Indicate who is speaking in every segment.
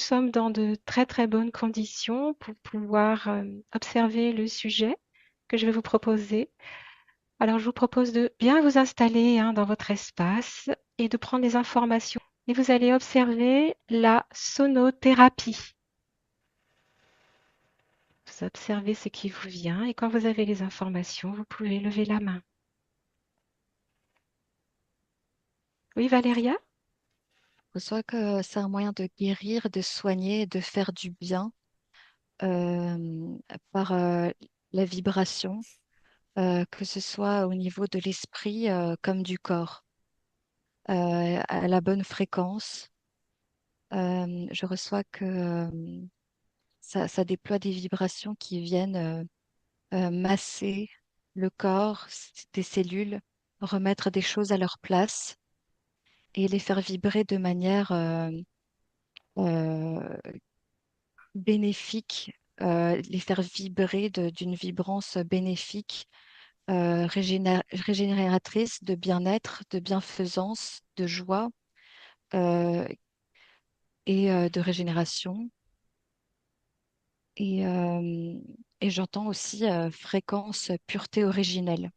Speaker 1: sommes dans de très très bonnes conditions pour pouvoir observer le sujet que je vais vous proposer. Alors, je vous propose de bien vous installer dans votre espace et de prendre les informations. Et vous allez observer la sonothérapie. Vous observez ce qui vous vient et quand vous avez les informations, vous pouvez lever la main. Oui, Valéria?
Speaker 2: Soit que c'est un moyen de guérir, de soigner, de faire du bien euh, par la vibration, que ce soit au niveau de l'esprit comme du corps, à la bonne fréquence. Je reçois que ça déploie des vibrations qui viennent masser le corps, des cellules, remettre des choses à leur place et les faire vibrer de manière euh, bénéfique, les faire vibrer d'une vibrance bénéfique, régénératrice, de bien-être, de bienfaisance, de joie euh, et de régénération. Et, euh, et j'entends aussi fréquence pureté originelle.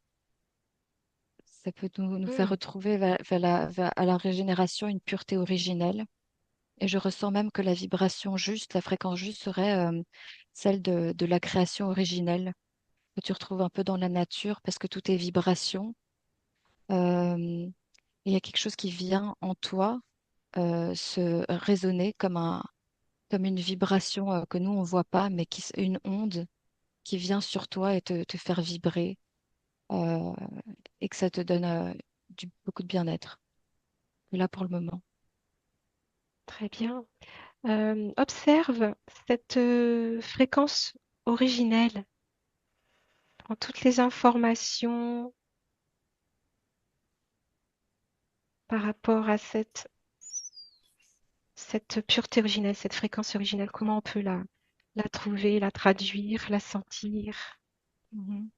Speaker 2: Ça peut nous faire
Speaker 1: Hmm.
Speaker 2: retrouver à la régénération une pureté originelle. Et je ressens même que la vibration juste, la fréquence juste serait celle de la création originelle que tu retrouves un peu dans la nature parce que tout est vibration. Euh, il y a quelque chose qui vient en toi se résonner comme une vibration que nous, on ne voit pas, mais une onde qui vient sur toi et te faire vibrer euh, et que ça te donne beaucoup de bien-être. Là pour le moment.
Speaker 1: Très bien. Observe cette fréquence originelle. Prends toutes les informations par rapport à cette pureté originelle, cette fréquence originelle. Comment on peut la trouver, la traduire, la sentir
Speaker 2: Mhm.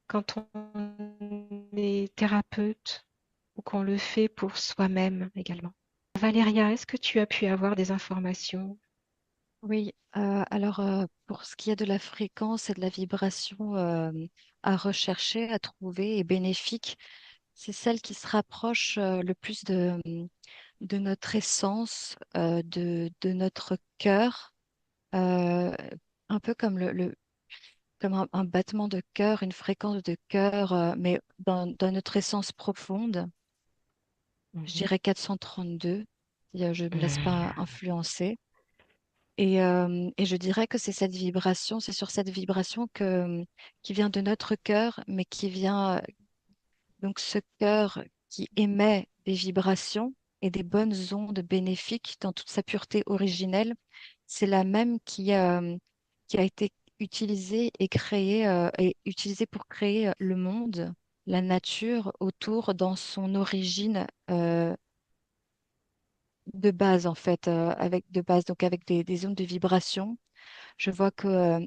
Speaker 1: quand on est thérapeute ou qu'on le fait pour soi-même également. Valéria, est-ce que tu as pu avoir des informations?
Speaker 2: Oui, alors pour ce qui est de la fréquence et de la vibration à rechercher, à trouver et bénéfique, c'est celle qui se rapproche le plus de notre essence, de notre cœur, euh, un peu comme comme un battement de cœur, une fréquence de cœur, mais dans notre essence profonde. Je
Speaker 1: Mhm.
Speaker 2: dirais 432, si je ne me laisse pas
Speaker 1: Hmm.
Speaker 2: influencer. Et je dirais que c'est cette vibration, c'est sur cette vibration qui vient de notre cœur, mais qui vient, donc ce cœur qui émet des vibrations et des bonnes ondes bénéfiques dans toute sa pureté originelle, c'est la même qui a été utilisée et créée, et utilisée pour créer le monde, la nature autour dans son origine de base, en fait, de base, donc avec des ondes de vibration. Je vois que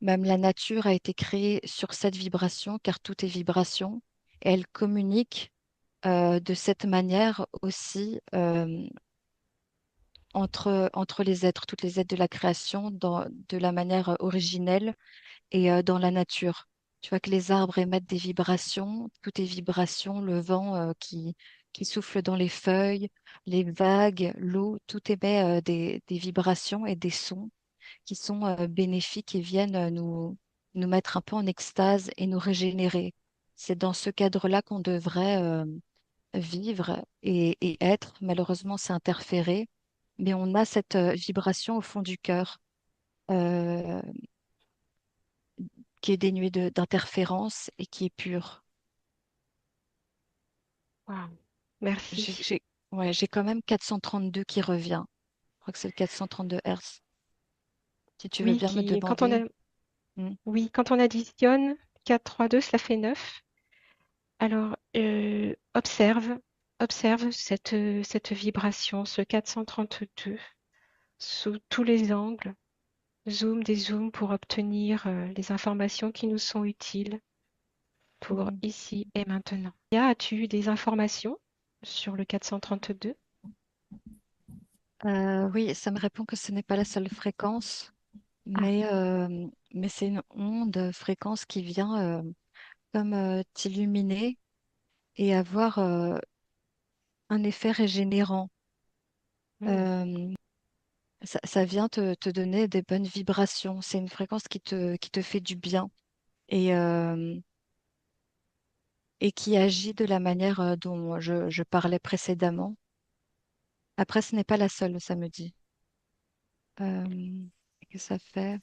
Speaker 2: même la nature a été créée sur cette vibration, car tout est vibration, et elle communique de cette manière aussi entre les êtres, toutes les êtres de la création, de la manière originelle et dans la nature. Tu vois que les arbres émettent des vibrations, tout est vibration, le vent qui souffle dans les feuilles, les vagues, l'eau, tout émet des vibrations et des sons qui sont bénéfiques et viennent nous mettre un peu en extase et nous régénérer. C'est dans ce cadre-là qu'on devrait vivre et être. Malheureusement, c'est interféré, mais on a cette vibration au fond du cœur euh, qui est dénuée d'interférence et qui est pure.
Speaker 1: Wow.
Speaker 2: J'ai,
Speaker 1: Merci.
Speaker 2: j'ai- ouais, j'ai quand même 432 qui revient. Je crois que c'est le 432 Hz. Si tu veux
Speaker 1: Oui,
Speaker 2: bien me demander. Hmm.
Speaker 1: quand on additionne 4, 3, 2, cela fait 9. Alors, observe cette vibration, ce 432, sous tous les angles. Zoom, dézoom pour obtenir les informations qui nous sont utiles pour
Speaker 2: Mhm.
Speaker 1: ici et maintenant. As-tu des informations sur le 432?
Speaker 2: Oui, ça me répond que ce n'est pas la seule fréquence,
Speaker 1: Ah,
Speaker 2: mais c'est une onde, fréquence qui vient comme t'illuminer et avoir un effet régénérant.
Speaker 1: hmm.
Speaker 2: Euh, ça vient te donner des bonnes vibrations. C'est une fréquence qui te fait du bien et, euh, et qui agit de la manière dont je parlais précédemment. Après, ce n'est pas la seule, ça me dit. Que ça fait?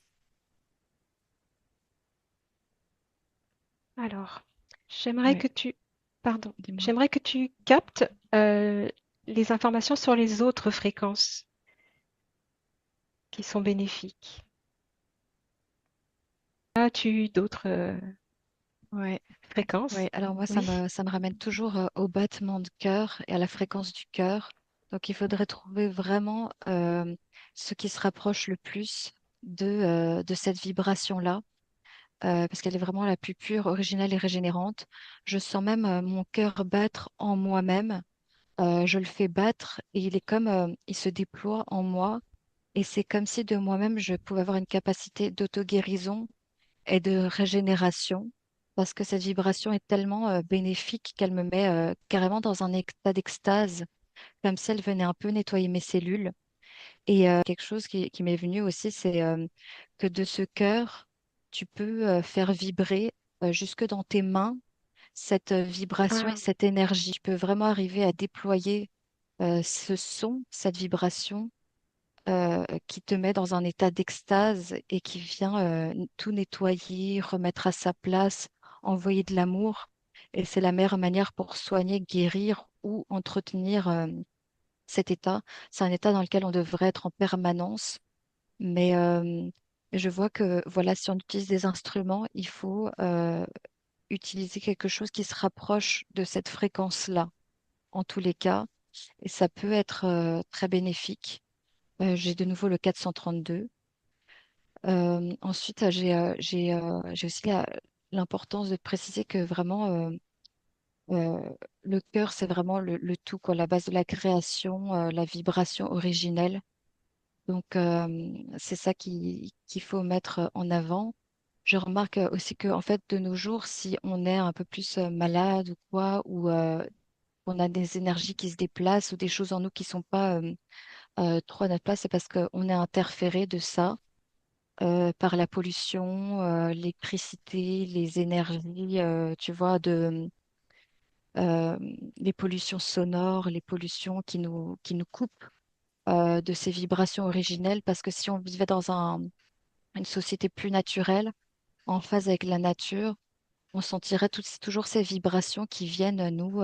Speaker 1: Alors, j'aimerais
Speaker 2: Oui,
Speaker 1: que tu, pardon,
Speaker 2: dis-moi.
Speaker 1: j'aimerais que tu captes les informations sur les autres fréquences qui sont bénéfiques. As-tu d'autres
Speaker 2: Ouais.
Speaker 1: fréquences?
Speaker 2: Oui, alors moi,
Speaker 1: Oui.
Speaker 2: ça me ramène toujours au battement de cœur et à la fréquence du cœur. Donc, il faudrait trouver vraiment ce qui se rapproche le plus de cette vibration-là, parce qu'elle est vraiment la plus pure, originale et régénérante. Je sens même mon cœur battre en moi-même. Je le fais battre et il est comme, il se déploie en moi. Et c'est comme si de moi-même, je pouvais avoir une capacité d'auto-guérison et de régénération, parce que cette vibration est tellement bénéfique qu'elle me met carrément dans un état d'extase, comme si elle venait un peu nettoyer mes cellules. Et quelque chose qui m'est venu aussi, c'est que de ce cœur, tu peux faire vibrer jusque dans tes mains cette vibration et
Speaker 1: Ah,
Speaker 2: cette énergie. Tu peux vraiment arriver à déployer ce son, cette vibration qui te met dans un état d'extase et qui vient tout nettoyer, remettre à sa place, envoyer de l'amour. Et c'est la meilleure manière pour soigner, guérir ou entretenir cet état. C'est un état dans lequel on devrait être en permanence. Mais je vois que voilà, si on utilise des instruments, il faut utiliser quelque chose qui se rapproche de cette fréquence-là, en tous les cas. Et ça peut être très bénéfique. J'ai de nouveau le 432. Ensuite, j'ai aussi l'importance de préciser que vraiment, euh, le cœur, c'est vraiment le tout, quoi, la base de la création, la vibration originelle. Donc, c'est ça qu'il faut mettre en avant. Je remarque aussi que, en fait, de nos jours, si on est un peu plus malade ou quoi, ou on a des énergies qui se déplacent ou des choses en nous qui sont pas trop à notre place, c'est parce qu'on est interféré de ça par la pollution, l'électricité, les énergies, tu vois, euh, les pollutions sonores, les pollutions qui nous coupent de ces vibrations originelles. Parce que si on vivait dans une société plus naturelle, en phase avec la nature, on sentirait toujours ces vibrations qui viennent nous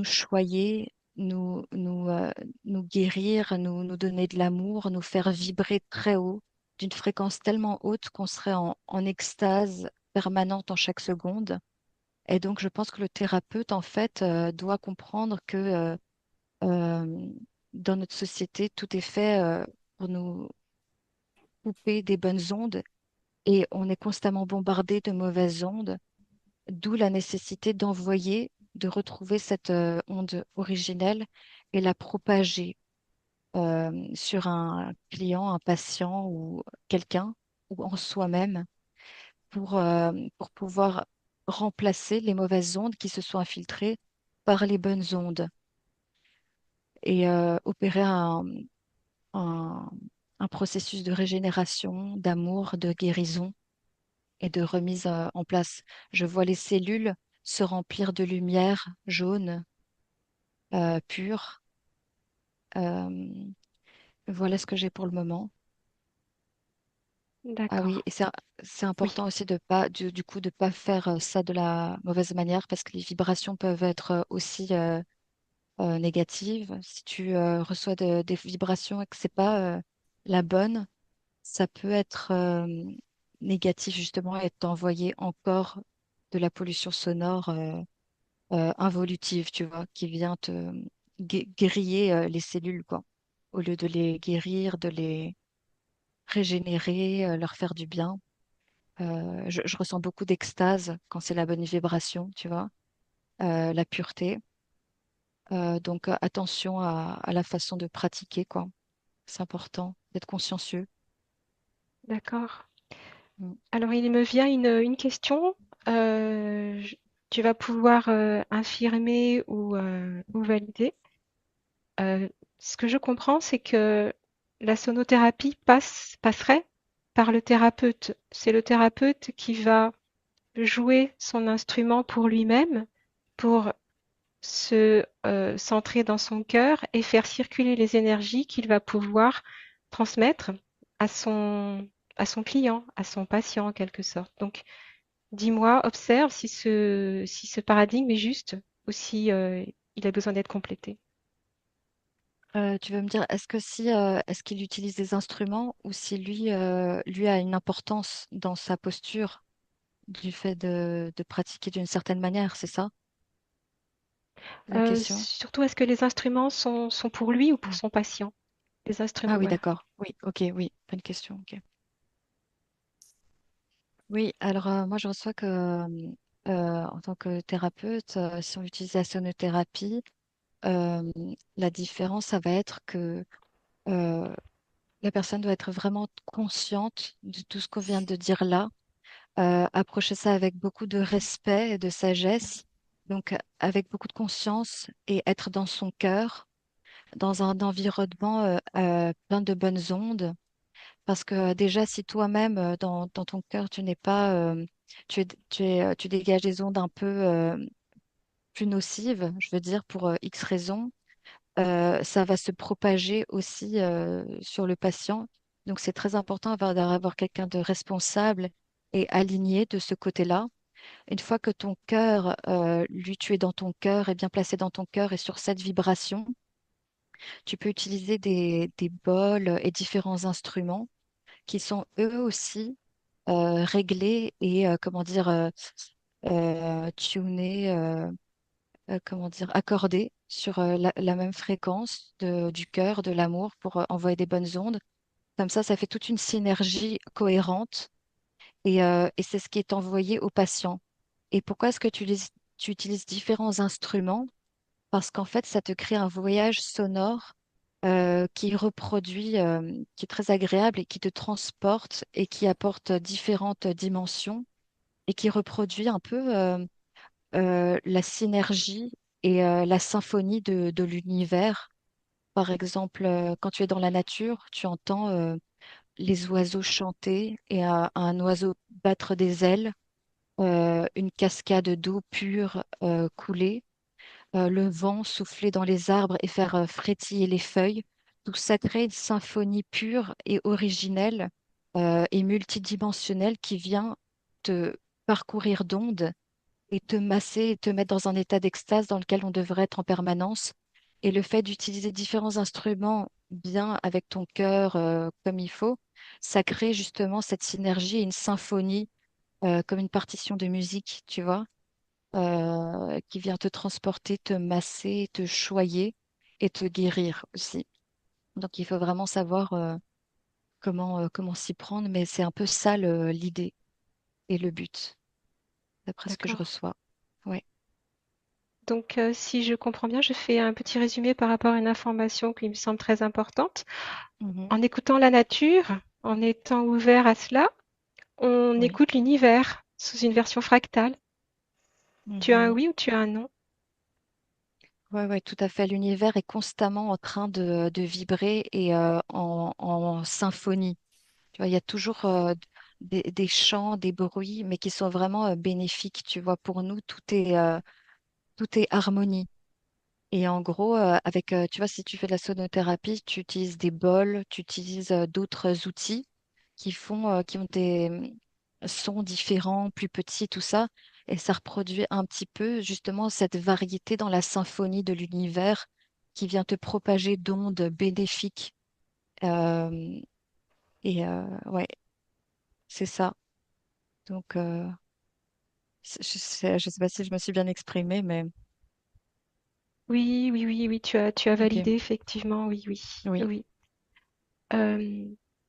Speaker 2: choyer, nous guérir, nous donner de l'amour, nous faire vibrer très haut, d'une fréquence tellement haute qu'on serait en extase permanente en chaque seconde. Et donc, je pense que le thérapeute, en fait, doit comprendre que euh, dans notre société, tout est fait pour nous couper des bonnes ondes et on est constamment bombardé de mauvaises ondes, d'où la nécessité d'envoyer, de retrouver cette onde originelle et la propager sur un client, un patient ou quelqu'un ou en soi-même pour pouvoir remplacer les mauvaises ondes qui se sont infiltrées par les bonnes ondes et opérer un, un processus de régénération, d'amour, de guérison et de remise en place. Je vois les cellules se remplir de lumière jaune, pure. Euh, voilà ce que j'ai pour le moment. Ah oui,
Speaker 1: d'accord.
Speaker 2: et c'est
Speaker 1: Oui.
Speaker 2: important aussi de pas, du coup, de pas faire ça de la mauvaise manière parce que les vibrations peuvent être aussi négatives. Si tu reçois des vibrations et que c'est pas la bonne, ça peut être négatif justement et t'envoyer encore de la pollution sonore involutive, tu vois, qui vient te griller les cellules, quoi, au lieu de les guérir, de les régénérer, leur faire du bien. Je ressens beaucoup d'extase quand c'est la bonne vibration, tu vois, la pureté. Donc, attention à la façon de pratiquer, quoi. C'est important d'être consciencieux.
Speaker 1: D'accord.
Speaker 2: Mm.
Speaker 1: Alors, il me vient une question. Tu vas pouvoir infirmer ou valider. Euh, Ce que je comprends, c'est que la sonothérapie passerait par le thérapeute. C'est le thérapeute qui va jouer son instrument pour lui-même, pour se centrer dans son cœur et faire circuler les énergies qu'il va pouvoir transmettre à à son client, à son patient en quelque sorte. Donc, dis-moi, observe si ce paradigme est juste ou si il a besoin d'être complété.
Speaker 2: Tu veux me dire, est-ce qu'il utilise des instruments ou si lui a une importance dans sa posture du fait de pratiquer d'une certaine manière, c'est ça la question?
Speaker 1: Surtout, est-ce que les instruments sont pour lui ou pour
Speaker 2: Mm.
Speaker 1: son patient? Les instruments,
Speaker 2: Ah oui,
Speaker 1: voilà.
Speaker 2: d'accord. Oui, ok, oui, bonne question. Ok. Oui, alors moi je reçois que en tant que thérapeute, si on utilise la sonothérapie, euh, la différence, ça va être que euh, la personne doit être vraiment consciente de tout ce qu'on vient de dire là, approcher ça avec beaucoup de respect et de sagesse, donc avec beaucoup de conscience et être dans son cœur, dans un environnement plein de bonnes ondes. Parce que déjà, si toi-même, dans ton cœur, tu n'es pas, tu dégages des ondes un peu plus nocives, je veux dire, pour X raisons, ça va se propager aussi sur le patient. Donc, c'est très important d'avoir quelqu'un de responsable et aligné de ce côté-là. Une fois que ton cœur, lui, tu es dans ton cœur, est bien placé dans ton cœur et sur cette vibration, tu peux utiliser des bols et différents instruments qui sont eux aussi réglés et comment dire tunés, comment dire accordés sur la même fréquence du cœur, de l'amour pour envoyer des bonnes ondes. Comme ça fait toute une synergie cohérente et c'est ce qui est envoyé au patient. Et pourquoi est-ce que tu utilises différents instruments? Parce qu'en fait, ça te crée un voyage sonore qui reproduit, qui est très agréable et qui te transporte et qui apporte différentes dimensions et qui reproduit un peu la synergie et la symphonie de l'univers. Par exemple, quand tu es dans la nature, tu entends les oiseaux chanter et un oiseau battre des ailes, une cascade d'eau pure couler, le vent souffler dans les arbres et faire frétiller les feuilles. Tout ça crée une symphonie pure et originelle et multidimensionnelle qui vient te parcourir d'ondes et te masser et te mettre dans un état d'extase dans lequel on devrait être en permanence. Et le fait d'utiliser différents instruments bien avec ton cœur comme il faut, ça crée justement cette synergie et une symphonie comme une partition de musique, tu vois, qui vient te transporter, te masser, te choyer et te guérir aussi. Donc il faut vraiment savoir comment s'y prendre, mais c'est un peu ça l'idée et le but, d'après ce que je
Speaker 1: D'accord.
Speaker 2: reçois. Ouais.
Speaker 1: Donc, si je comprends bien, je fais un petit résumé par rapport à une information qui me semble très importante.
Speaker 2: Mhm.
Speaker 1: En écoutant la nature, en étant ouvert à cela, on
Speaker 2: Oui.
Speaker 1: écoute l'univers sous une version fractale. Tu as un
Speaker 2: Mhm.
Speaker 1: oui ou tu as un non?
Speaker 2: Ouais, ouais, tout à fait. L'univers est constamment en train de vibrer et en symphonie. Tu vois, il y a toujours des chants, des bruits, mais qui sont vraiment bénéfiques. Tu vois, pour nous, tout est harmonie. Et en gros, tu vois, si tu fais de la sonothérapie, tu utilises des bols, tu utilises d'autres outils qui ont des sons différents, plus petits, tout ça. Et ça reproduit un petit peu justement cette variété dans la symphonie de l'univers qui vient te propager d'ondes bénéfiques. Euh, ouais, c'est ça. Donc, je sais pas si je me suis bien exprimée, mais
Speaker 1: Oui, oui, oui, oui, tu as
Speaker 2: ok,
Speaker 1: validé, effectivement, oui, oui,
Speaker 2: oui,
Speaker 1: oui. Euh,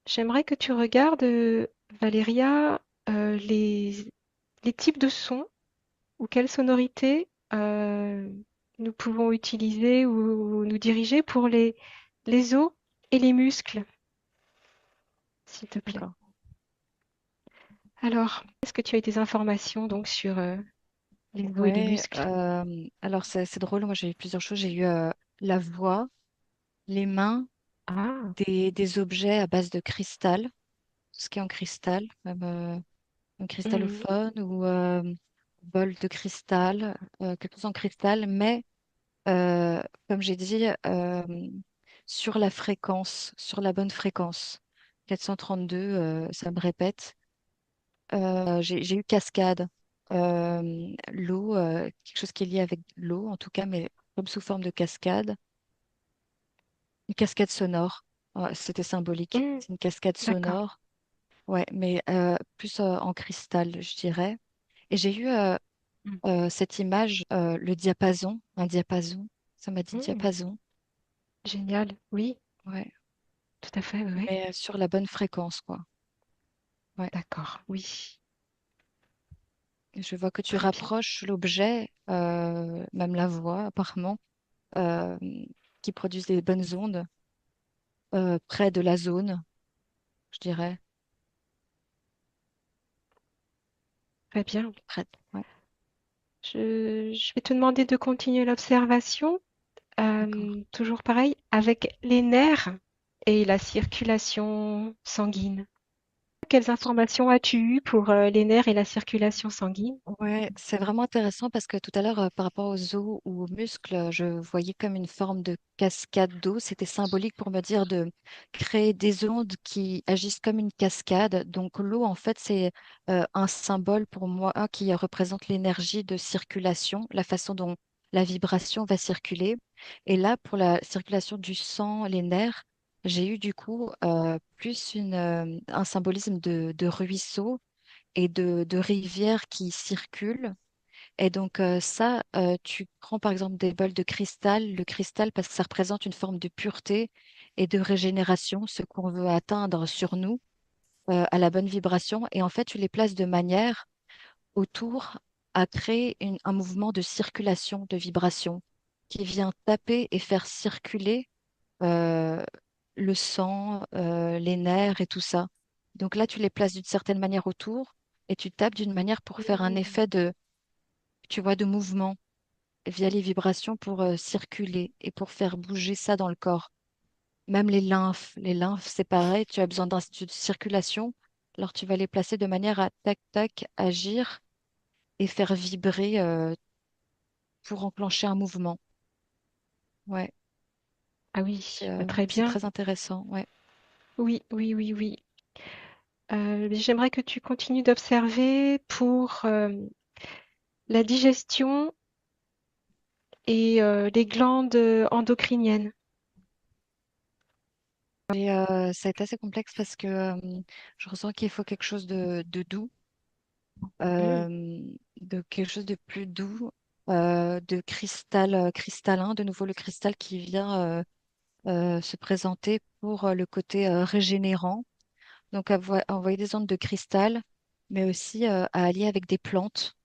Speaker 1: J'aimerais que tu regardes, Valéria, les types de sons ou quelles sonorités nous pouvons utiliser ou nous diriger pour les os et les muscles, s'il te plaît.
Speaker 2: D'accord.
Speaker 1: Alors, est-ce que tu as eu des informations donc sur les os et les
Speaker 2: Ouais,
Speaker 1: muscles?
Speaker 2: alors c'est drôle, moi j'ai eu plusieurs choses. J'ai eu la voix, les mains,
Speaker 1: Ah,
Speaker 2: des objets à base de cristal, tout ce qui est en cristal, même un
Speaker 1: mhm,
Speaker 2: cristallophone ou bol de cristal, quelque chose en cristal, mais comme j'ai dit, sur la fréquence, sur la bonne fréquence. 432, ça me répète. J'ai eu cascade, l'eau, quelque chose qui est lié avec l'eau en tout cas, mais comme sous forme de cascade, une cascade sonore. Ouais, c'était symbolique.
Speaker 1: mhm,
Speaker 2: C'est une cascade
Speaker 1: d'accord.
Speaker 2: sonore, ouais, mais plus en cristal, je dirais. Et j'ai eu
Speaker 1: Mhm,
Speaker 2: cette image, le diapason, un diapason. Ça m'a dit
Speaker 1: mhm,
Speaker 2: diapason,
Speaker 1: génial, oui,
Speaker 2: ouais,
Speaker 1: tout à fait, oui, oui.
Speaker 2: mais sur la bonne fréquence, quoi. Ouais.
Speaker 1: D'accord, oui,
Speaker 2: Je vois que tu
Speaker 1: très bien.
Speaker 2: rapproches l'objet, même la voix, apparemment, euh, qui produisent des bonnes ondes près de la zone, je dirais.
Speaker 1: Très bien.
Speaker 2: Près. Ouais,
Speaker 1: Je vais te demander de continuer l'observation,
Speaker 2: d'accord.
Speaker 1: toujours pareil, avec les nerfs et la circulation sanguine. Quelles informations as-tu eues pour les nerfs et la circulation sanguine?
Speaker 2: Ouais, c'est vraiment intéressant parce que tout à l'heure, par rapport aux os ou aux muscles, je voyais comme une forme de cascade d'eau. C'était symbolique pour me dire de créer des ondes qui agissent comme une cascade. Donc l'eau, en fait, c'est un symbole pour moi qui représente l'énergie de circulation, la façon dont la vibration va circuler. Et là, pour la circulation du sang, les nerfs, j'ai eu du coup plus un symbolisme de ruisseau et de rivières qui circulent. Et donc ça, tu prends par exemple des bols de cristal, le cristal parce que ça représente une forme de pureté et de régénération, ce qu'on veut atteindre sur nous à la bonne vibration. Et en fait, tu les places de manière autour à créer un mouvement de circulation, de vibration qui vient taper et faire circuler euh, le sang, les nerfs et tout ça. Donc là, tu les places d'une certaine manière autour et tu tapes d'une manière pour faire un
Speaker 1: Mmh.
Speaker 2: effet de, tu vois, de mouvement via les vibrations pour circuler et pour faire bouger ça dans le corps. Même les lymphes, c'est pareil, tu as besoin de circulation. Alors tu vas les placer de manière à tac tac agir et faire vibrer pour enclencher un mouvement. Ouais,
Speaker 1: Ah oui, bah, très
Speaker 2: c'est
Speaker 1: bien.
Speaker 2: très intéressant. Ouais.
Speaker 1: Oui, oui, oui, oui. J'aimerais que tu continues d'observer pour la digestion et les glandes endocriniennes.
Speaker 2: Et ça a été assez complexe parce que je ressens qu'il faut quelque chose de doux,
Speaker 1: Mmh,
Speaker 2: euh, de quelque chose de plus doux, de cristal cristallin, de nouveau le cristal qui vient se présenter pour le côté régénérant. Donc envoyer des ondes de cristal, mais aussi à allier avec des plantes.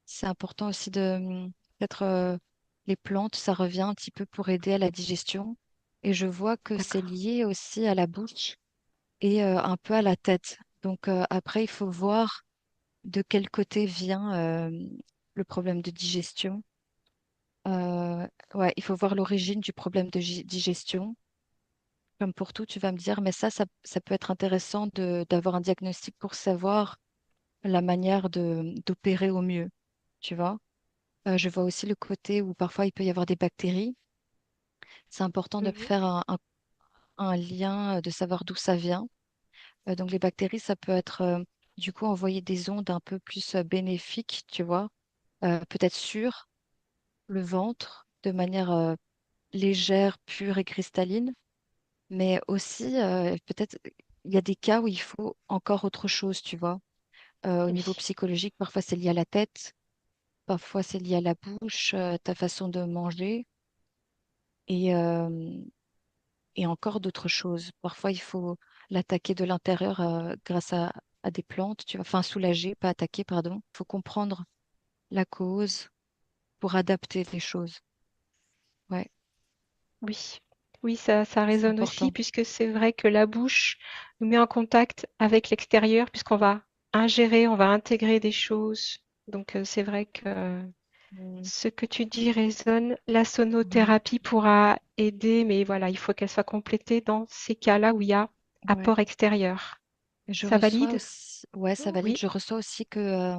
Speaker 2: C'est important aussi de peut-être les plantes, ça revient un petit peu pour aider à la digestion. Et je vois que c'est
Speaker 1: d'accord.
Speaker 2: lié aussi à la bouche et un peu à la tête. Donc après, il faut voir de quel côté vient le problème de digestion. Ouais, il faut voir l'origine du problème de digestion. Comme pour tout, tu vas me dire, mais ça peut être intéressant d'avoir un diagnostic pour savoir la manière d'opérer au mieux, tu vois. Je vois aussi le côté où parfois il peut y avoir des bactéries. C'est important de
Speaker 1: Mmh.
Speaker 2: faire un lien, de savoir d'où ça vient. Donc les bactéries, ça peut être du coup envoyer des ondes un peu plus bénéfiques, tu vois, peut-être sur le ventre de manière légère, pure et cristalline, mais aussi peut-être il y a des cas où il faut encore autre chose, tu vois. Au niveau
Speaker 1: Oui,
Speaker 2: psychologique, parfois c'est lié à la tête, parfois c'est lié à la bouche, ta façon de manger et, et encore d'autres choses. Parfois il faut l'attaquer de l'intérieur grâce à des plantes, tu vois, enfin soulager, pas attaquer, pardon. Il faut comprendre la cause pour adapter les choses. Ouais,
Speaker 1: Oui, oui, ça
Speaker 2: c'est
Speaker 1: résonne aussi,
Speaker 2: important.
Speaker 1: puisque c'est vrai que la bouche nous met en contact avec l'extérieur, puisqu'on va ingérer, on va intégrer des choses. Donc, c'est vrai que
Speaker 2: Mm.
Speaker 1: ce que tu dis résonne. La
Speaker 2: Ouais,
Speaker 1: sonothérapie pourra aider, mais voilà, il faut qu'elle soit complétée dans ces cas-là où il y a
Speaker 2: ouais.
Speaker 1: apport extérieur.
Speaker 2: Et je
Speaker 1: Ça
Speaker 2: reçois
Speaker 1: valide?
Speaker 2: aussi, ouais, ça valide.
Speaker 1: Oui,
Speaker 2: Je reçois aussi que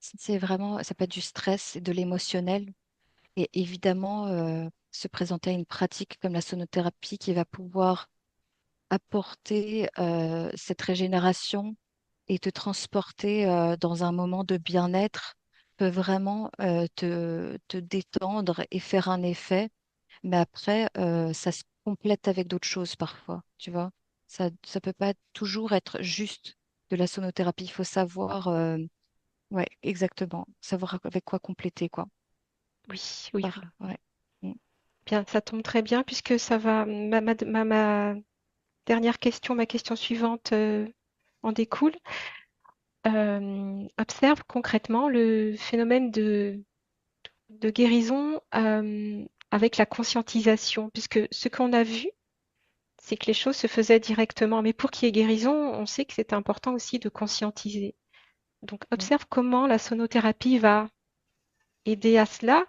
Speaker 2: si c'est vraiment, ça peut être du stress et de l'émotionnel. Et évidemment, se présenter à une pratique comme la sonothérapie qui va pouvoir apporter cette régénération et te transporter dans un moment de bien-être peut vraiment te détendre et faire un effet. Mais après, ça se complète avec d'autres choses parfois, tu vois. Ça peut pas toujours être juste de la sonothérapie. Il faut savoir, ouais, exactement, savoir avec quoi compléter, quoi.
Speaker 1: oui, oui, oui.
Speaker 2: Ouais. Mm.
Speaker 1: Bien, ça tombe très bien puisque ça va. Ma dernière question, ma question suivante en découle. Observe concrètement le phénomène de guérison avec la conscientisation, puisque ce qu'on a vu, c'est que les choses se faisaient directement. Mais pour qu'il y ait guérison, on sait que c'est important aussi de conscientiser. Donc,
Speaker 2: Mm.
Speaker 1: observe comment la sonothérapie va aider à cela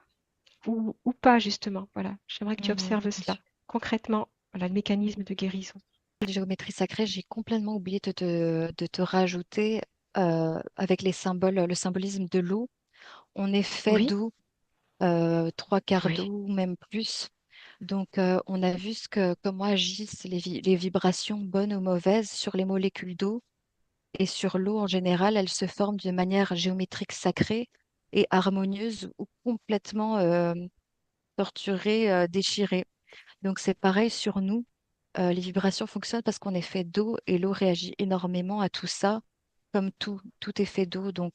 Speaker 1: ou pas, justement. Voilà, j'aimerais que tu
Speaker 2: Mhm.
Speaker 1: observes cela. Concrètement, voilà, le mécanisme de guérison.
Speaker 2: La géométrie sacrée, j'ai complètement oublié de te rajouter avec les symboles, le symbolisme de l'eau. On est fait
Speaker 1: Oui,
Speaker 2: d'eau, trois quarts
Speaker 1: oui,
Speaker 2: d'eau, même plus. Donc, on a vu comment agissent les vibrations bonnes ou mauvaises sur les molécules d'eau et sur l'eau en général. Elles se forment de manière géométrique sacrée et harmonieuse ou complètement torturée, déchirée. Donc, c'est pareil sur nous. Les vibrations fonctionnent parce qu'on est fait d'eau et l'eau réagit énormément à tout ça, comme tout est fait d'eau. Donc,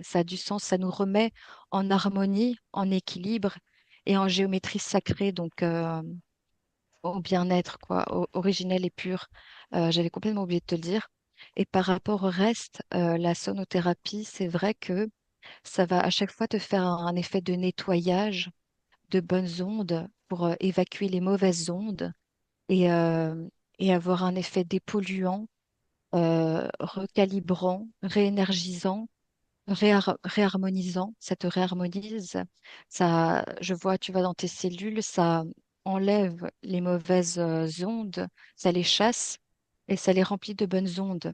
Speaker 2: ça a du sens. Ça nous remet en harmonie, en équilibre et en géométrie sacrée. Donc, au bien-être, quoi, originel et pur. J'avais complètement oublié de te le dire. Et par rapport au reste, la sonothérapie, c'est vrai que ça va à chaque fois te faire un effet de nettoyage de bonnes ondes pour évacuer les mauvaises ondes et, euh, et avoir un effet dépolluant, recalibrant, réénergisant, réharmonisant. Ça te réharmonise. Ça, je vois, tu vas dans tes cellules, ça enlève les mauvaises ondes, ça les chasse et ça les remplit de bonnes ondes.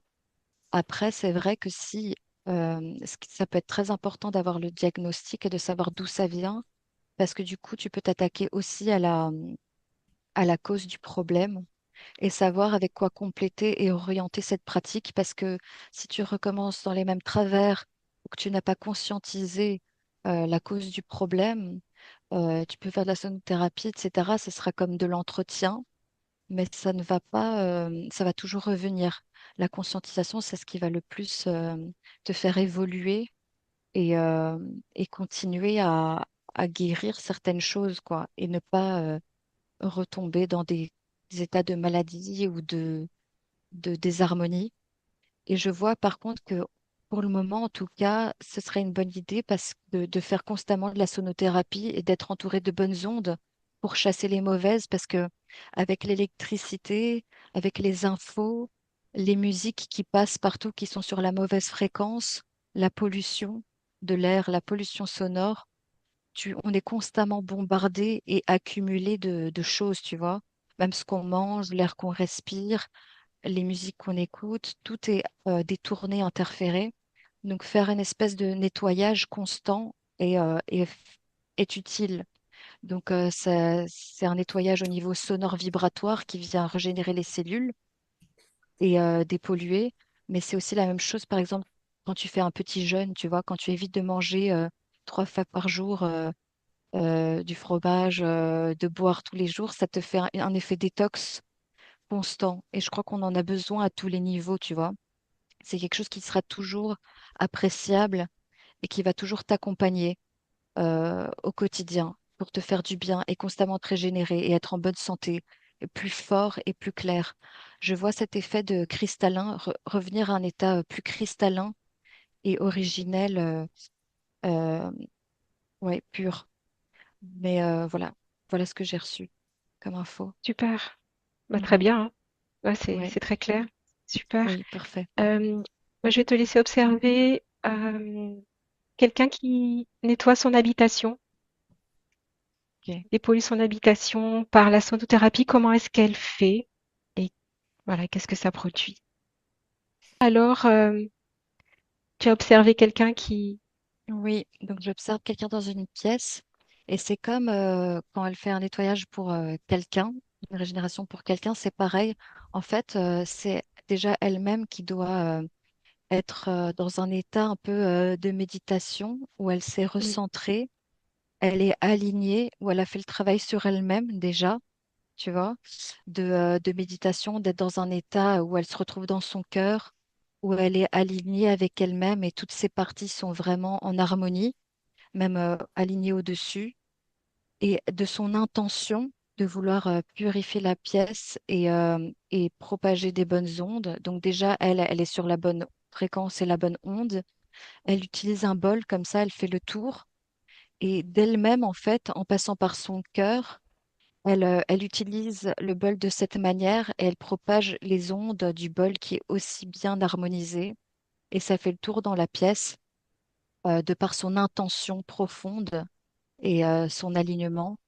Speaker 2: Après, c'est vrai que si ça peut être très important d'avoir le diagnostic et de savoir d'où ça vient, parce que du coup, tu peux t'attaquer aussi à la cause du problème et savoir avec quoi compléter et orienter cette pratique parce que si tu recommences dans les mêmes travers ou que tu n'as pas conscientisé la cause du problème, tu peux faire de la sonothérapie, etc. Ce sera comme de l'entretien, mais ça ne va pas, ça va toujours revenir. La conscientisation, c'est ce qui va le plus te faire évoluer et, euh, et continuer à guérir certaines choses, quoi, et ne pas retomber dans des états de maladie ou de désharmonie. Et je vois par contre que pour le moment, en tout cas, ce serait une bonne idée parce que de faire constamment de la sonothérapie et d'être entouré de bonnes ondes pour chasser les mauvaises, parce que avec l'électricité, avec les infos, les musiques qui passent partout, qui sont sur la mauvaise fréquence, la pollution de l'air, la pollution sonore, on est constamment bombardé et accumulé de choses, tu vois. Même ce qu'on mange, l'air qu'on respire, les musiques qu'on écoute, tout est détourné, interféré. Donc faire une espèce de nettoyage constant est utile. Donc c'est un nettoyage au niveau sonore vibratoire qui vient régénérer les cellules et dépolluer. Mais c'est aussi la même chose, par exemple, quand tu fais un petit jeûne, tu vois, quand tu évites de manger 3 fois par jour du fromage, de boire tous les jours, ça te fait un effet détox constant. Et je crois qu'on en a besoin à tous les niveaux, tu vois. C'est quelque chose qui sera toujours appréciable et qui va toujours t'accompagner au quotidien pour te faire du bien et constamment te régénérer et être en bonne santé, et plus fort et plus clair. Je vois cet effet de cristallin, revenir à un état plus cristallin et originel, euh, ouais, pur. Mais voilà. voilà ce que j'ai reçu comme info.
Speaker 1: super. Bah, très
Speaker 2: Mhm.
Speaker 1: bien, hein. Ouais,
Speaker 2: Ouais,
Speaker 1: c'est très clair. Super.
Speaker 2: oui, parfait.
Speaker 1: Moi, je vais te laisser observer quelqu'un qui nettoie son habitation,
Speaker 2: Ok.
Speaker 1: dépolluer son habitation par la sonothérapie. Comment est-ce qu'elle fait? Et voilà, qu'est-ce que ça produit? Alors, tu as observé quelqu'un qui...
Speaker 2: Oui, donc j'observe quelqu'un dans une pièce et c'est comme quand elle fait un nettoyage pour quelqu'un, une régénération pour quelqu'un, c'est pareil. En fait, c'est déjà elle-même qui doit être dans un état un peu de méditation où elle s'est
Speaker 1: Mm,
Speaker 2: recentrée, elle est alignée, où elle a fait le travail sur elle-même déjà, tu vois, de méditation, d'être dans un état où elle se retrouve dans son cœur, où elle est alignée avec elle-même et toutes ses parties sont vraiment en harmonie, même alignées au-dessus, et de son intention de vouloir purifier la pièce et propager des bonnes ondes. Donc déjà, elle est sur la bonne fréquence et la bonne onde. Elle utilise un bol comme ça, elle fait le tour. Et d'elle-même, en fait, en passant par son cœur, elle utilise le bol de cette manière et elle propage les ondes du bol qui est aussi bien harmonisé. Et ça fait le tour dans la pièce de par son intention profonde et son alignement.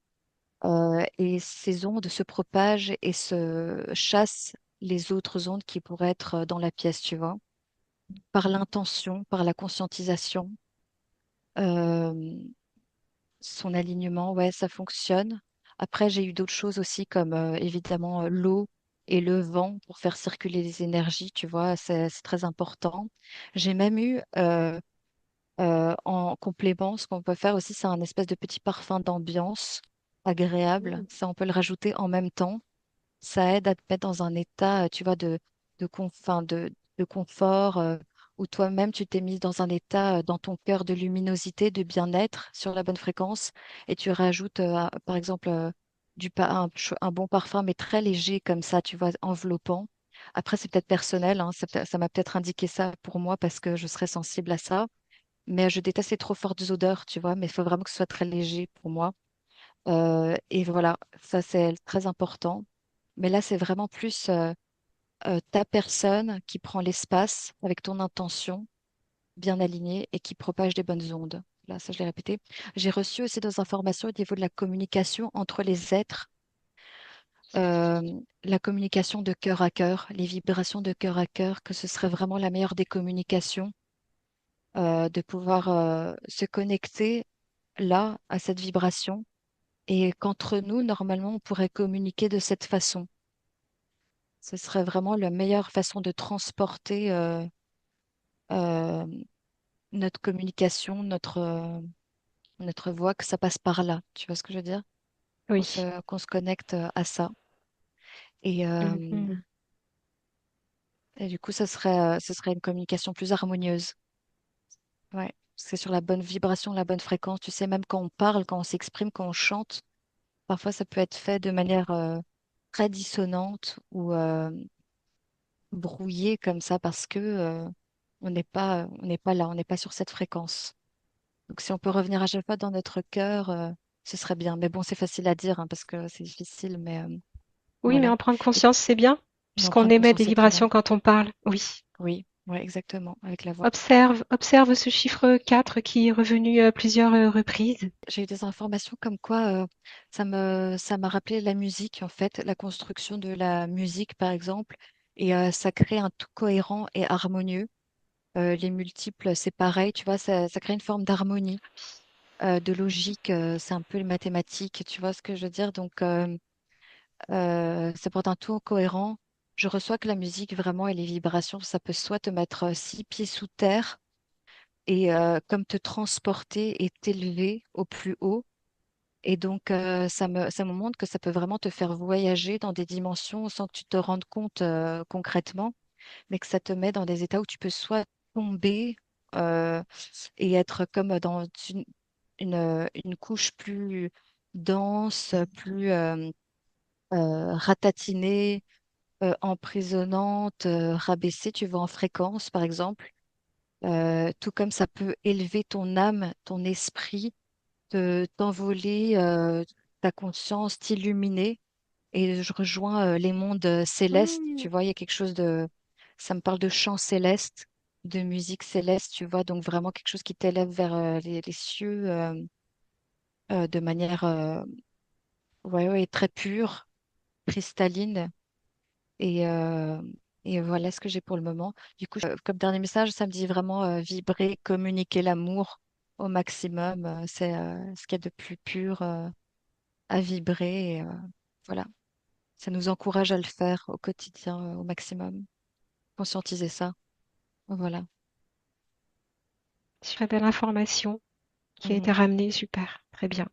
Speaker 2: Et ces ondes se propagent et se chassent les autres ondes qui pourraient être dans la pièce, tu vois, par l'intention, par la conscientisation. Euh, Son alignement, ouais, ça fonctionne. Après, j'ai eu d'autres choses aussi comme évidemment l'eau et le vent pour faire circuler les énergies, tu vois, c'est très important. J'ai même eu en complément, ce qu'on peut faire aussi, c'est un espèce de petit parfum d'ambiance agréable.
Speaker 1: mm.
Speaker 2: Ça, on peut le rajouter en même temps. Ça aide à te mettre dans un état, tu vois, enfin, de confort, où toi-même, tu t'es mis dans un état, dans ton cœur, de luminosité, de bien-être sur la bonne fréquence. Et tu rajoutes, par exemple, un bon parfum, mais très léger comme ça, tu vois, enveloppant. Après, c'est peut-être personnel, hein, ça m'a peut-être indiqué ça pour moi parce que je serais sensible à ça. Mais je déteste les trop fortes odeurs, tu vois, mais il faut vraiment que ce soit très léger pour moi. Et voilà, ça, c'est très important. Mais là, c'est vraiment plus ta personne qui prend l'espace avec ton intention bien alignée et qui propage des bonnes ondes. Là, ça, je l'ai répété. J'ai reçu aussi des informations au niveau de la communication entre les êtres, la communication de cœur à cœur, les vibrations de cœur à cœur, que ce serait vraiment la meilleure des communications, de pouvoir se connecter là à cette vibration et qu'entre nous, normalement, on pourrait communiquer de cette façon. Ce serait vraiment la meilleure façon de transporter euh, notre communication, notre voix, que ça passe par là. Tu vois ce que je veux dire?
Speaker 1: Oui.
Speaker 2: Qu'on se connecte à ça. Et,
Speaker 1: Mhm.
Speaker 2: et du coup, ce serait une communication plus harmonieuse. Ouais. C'est sur la bonne vibration, la bonne fréquence. Tu sais, même quand on parle, quand on s'exprime, quand on chante, parfois ça peut être fait de manière très dissonante ou brouillée comme ça parce que on n'est pas là, on n'est pas sur cette fréquence. Donc, si on peut revenir à chaque fois dans notre cœur, ce serait bien. Mais bon, c'est facile à dire hein, parce que c'est difficile, mais
Speaker 1: Oui, mais
Speaker 2: voilà.
Speaker 1: en prendre
Speaker 2: Et
Speaker 1: conscience, c'est bien,
Speaker 2: d'en
Speaker 1: puisqu'on
Speaker 2: prendre
Speaker 1: émet des
Speaker 2: conscience, c'est très
Speaker 1: vibrations
Speaker 2: bien.
Speaker 1: quand on parle. Oui.
Speaker 2: Oui, ouais, exactement, avec la voix.
Speaker 1: Observe, observe ce chiffre 4 qui est revenu plusieurs reprises.
Speaker 2: J'ai eu des informations comme quoi ça m'a rappelé la musique, en fait, la construction de la musique, par exemple, et ça crée un tout cohérent et harmonieux. Les multiples, c'est pareil, tu vois, ça crée une forme d'harmonie, de logique, c'est un peu les mathématiques, tu vois ce que je veux dire? Donc, ça porte un tout cohérent. Je reçois que la musique vraiment et les vibrations, ça peut soit te mettre 6 pieds sous terre et comme te transporter et t'élever au plus haut. Et donc, ça me montre que ça peut vraiment te faire voyager dans des dimensions sans que tu te rendes compte concrètement, mais que ça te met dans des états où tu peux soit tomber euh, et être comme dans une couche plus dense, plus ratatinée, emprisonnante, rabaissée, tu vas en fréquence, par exemple. Tout comme ça peut élever ton âme, ton esprit, t'envoler, ta conscience, t'illuminer. Et je rejoins les mondes célestes.
Speaker 1: Mmh.
Speaker 2: Tu vois, il y a quelque chose de... Ça me parle de chant céleste, de musique céleste, tu vois. Donc vraiment quelque chose qui t'élève vers les cieux de manière ouais, ouais, très pure, cristalline. Et, euh, et voilà ce que j'ai pour le moment. Du coup, comme dernier message, ça me dit vraiment vibrer, communiquer l'amour au maximum. C'est ce qu'il y a de plus pur à vibrer. Et, voilà, ça nous encourage à le faire au quotidien, au maximum. Conscientiser ça. Voilà.
Speaker 1: Très belle information qui a été
Speaker 2: Mhm.
Speaker 1: ramenée, super, très bien.